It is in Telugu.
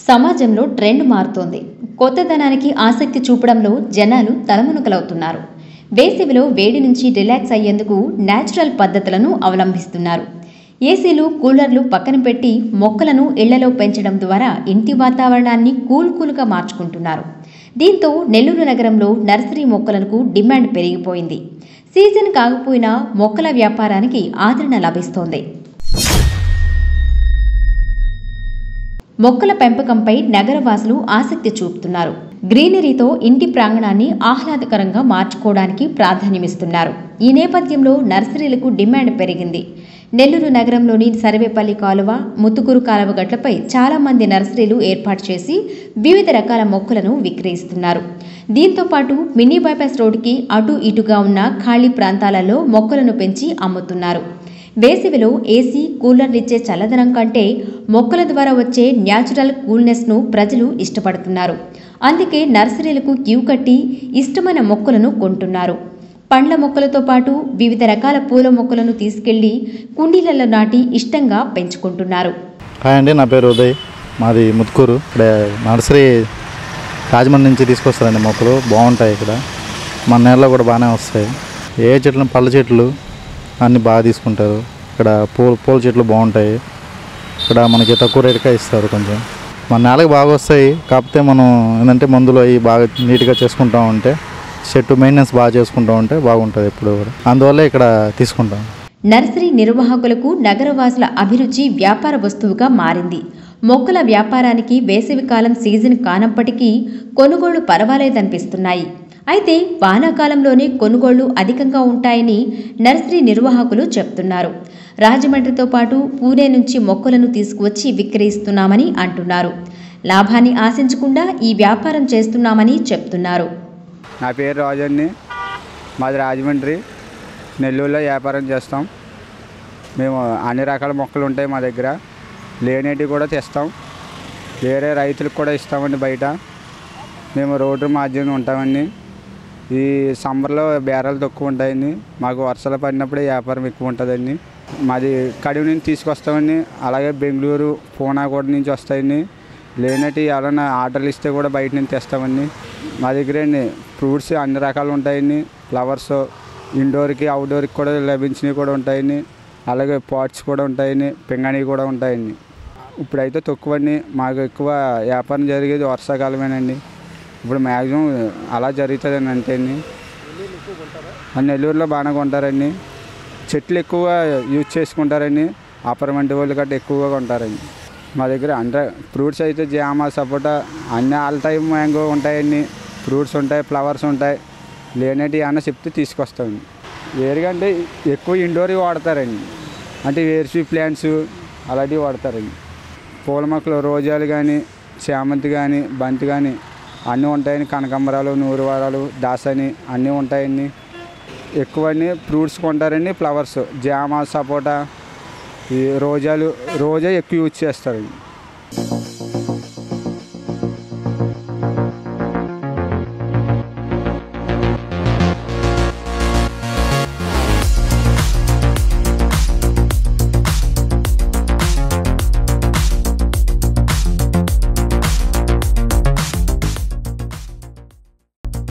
సమాజంలో ట్రెండ్ మారుతోంది. కొత్తదనానికి ఆసక్తి చూపడంలో జనాలు తలమునకలవుతున్నారు. వేసవిలో వేడి నుంచి రిలాక్స్ అయ్యేందుకు నేచురల్ పద్ధతులను అవలంబిస్తున్నారు. ఏసీలు, కూలర్లు పక్కన పెట్టి మొక్కలను ఇళ్లలో పెంచడం ద్వారా ఇంటి వాతావరణాన్ని కూల్గా మార్చుకుంటున్నారు. దీంతో నెల్లూరు నగరంలో నర్సరీ మొక్కలకు డిమాండ్ పెరిగిపోయింది. సీజన్ కాకపోయినా మొక్కల వ్యాపారానికి ఆదరణ లభిస్తోంది. మొక్కల పెంపకంపై నగరవాసులు ఆసక్తి చూపుతున్నారు. గ్రీనరీతో ఇంటి ప్రాంగణాన్ని ఆహ్లాదకరంగా మార్చుకోవడానికి ప్రాధాన్యమిస్తున్నారు. ఈ నేపథ్యంలో నర్సరీలకు డిమాండ్ పెరిగింది. నెల్లూరు నగరంలోని సర్వేపల్లి కాలువ, ముత్తుకూరు కాలువ గట్లపై చాలా మంది నర్సరీలు ఏర్పాటు చేసి వివిధ రకాల మొక్కలను విక్రయిస్తున్నారు. దీంతో పాటు మినీ బైపాస్ రోడ్డుకి అటు ఇటుగా ఉన్న ఖాళీ ప్రాంతాలలో మొక్కలను పెంచి అమ్ముతున్నారు. వేసవిలో ఏసీ, కూలర్లిచ్చే చల్లదనం కంటే మొక్కల ద్వారా వచ్చే న్యాచురల్ కూల్నెస్ను ప్రజలు ఇష్టపడుతున్నారు. అందుకే నర్సరీలకు క్యూ కట్టి ఇష్టమైన మొక్కలను కొంటున్నారు. పండ్ల మొక్కలతో పాటు వివిధ రకాల పూల మొక్కలను తీసుకెళ్లి కుండీలలో నాటి ఇష్టంగా పెంచుకుంటున్నారు. హాయ్ అండి, నా పేరు ఉదయ్, మాది ముత్తుకూరు. ఇక్కడ నర్సరీ రాజమండ్రి నుంచి తీసుకొస్తారండి. మొక్కలు బాగుంటాయి. ఇక్కడ మన నేలలో కూడా బాగానే వస్తాయి. ఏ చెట్లు, పళ్ళ చెట్లు అన్నీ బాగా తీసుకుంటారు. ఇక్కడ పూల చెట్లు బాగుంటాయి. ఇక్కడ మనకి తక్కువ రేటుగా ఇస్తారు. కొంచెం మన నేలకు బాగా వస్తాయి. కాకపోతే మనం ఏంటంటే మందులు అవి బాగా నీట్గా చేసుకుంటా ఉంటే, చెట్టు మెయింటెనెన్స్ బాగా చేసుకుంటూ ఉంటే బాగుంటుంది ఎప్పుడు కూడా. అందువల్ల ఇక్కడ తీసుకుంటాం. నర్సరీ నిర్వాహకులకు నగరవాసుల అభిరుచి వ్యాపార వస్తువుగా మారింది. మొక్కల వ్యాపారానికి వేసవికాలం సీజన్ కానప్పటికీ కొనుగోళ్లు పర్వాలేదనిపిస్తున్నాయి. అయితే వానాకాలంలోనే కొనుగోళ్లు అధికంగా ఉంటాయని నర్సరీ నిర్వాహకులు చెప్తున్నారు. రాజమండ్రితో పాటు పూణే నుంచి మొక్కలను తీసుకువచ్చి విక్రయిస్తున్నామని అంటున్నారు. లాభాన్ని ఆశించకుండా ఈ వ్యాపారం చేస్తున్నామని చెప్తున్నారు. నా పేరు రాజన్ని, మాది రాజమండ్రి. నెల్లూరులో వ్యాపారం చేస్తాం. మేము అన్ని రకాల మొక్కలు ఉంటాయి మా దగ్గర. లేనేటివి కూడా తెస్తాం. వేరే రైతులకు కూడా ఇస్తామండి. బయట మేము రోడ్డు మార్జిన్ ఉంటామండి. ఈ సమ్మర్లో బేరాలు తక్కువ ఉంటాయండి. మాకు వర్షాలు పడినప్పుడే వ్యాపారం ఎక్కువ ఉంటుందండి. మాది కడివి నుంచి తీసుకొస్తామండి. అలాగే బెంగళూరు, పూనా కూడా నుంచి వస్తాయండి. లేనట్టు ఎవరైనా ఆర్డర్లు ఇస్తే కూడా బయట నుంచి తెస్తామండి. మా దగ్గర అండి ఫ్రూట్స్ అన్ని రకాలు ఉంటాయండి. ఫ్లవర్స్ ఇండోర్కి, అవుట్డోర్కి కూడా లభించినవి కూడా ఉంటాయండి. అలాగే పాట్స్ కూడా ఉంటాయండి. పింగాణి కూడా ఉంటాయండి. ఇప్పుడైతే తక్కువండి. మాకు ఎక్కువ వ్యాపారం జరిగేది వర్షాకాలమేనండి. ఇప్పుడు మ్యాక్సిమం అలా జరుగుతుందండి. అంతే అండి. నెల్లూరులో బాగానే కొంటారండి. చెట్లు ఎక్కువ యూజ్ చేసుకుంటారండి. అపార్ట్మెంట్ వాళ్ళు గట్రా ఎక్కువగా కొంటారండి. మా దగ్గర అంటే ఫ్రూట్స్ అయితే జామ, సపోటా అన్ని ఆల్ టైమ్ మ్యాంగో ఉంటాయండి. ఫ్రూట్స్ ఉంటాయి, ఫ్లవర్స్ ఉంటాయి. లేనట్టు ఏమన్నా చెప్తే తీసుకొస్తామండి. వేరుగా అంటే ఎక్కువ ఇండోర్వి వాడతారండి. అంటే వేర్సీ ప్లాంట్స్ అలాంటివి వాడతారండి. పూల మొక్కలు రోజాలు కానీ, చామంతి కానీ, బంతి కానీ అన్నీ ఉంటాయండి. కనకాంబరాలు, నూరువారాలు, దాసని అన్నీ ఉంటాయండి. ఎక్కువ అన్నీ ఫ్రూట్స్ కొంటారండి. ఫ్లవర్స్ జామ, సపోటా, ఈ రోజా ఎక్కువ యూజ్ చేస్తారండి.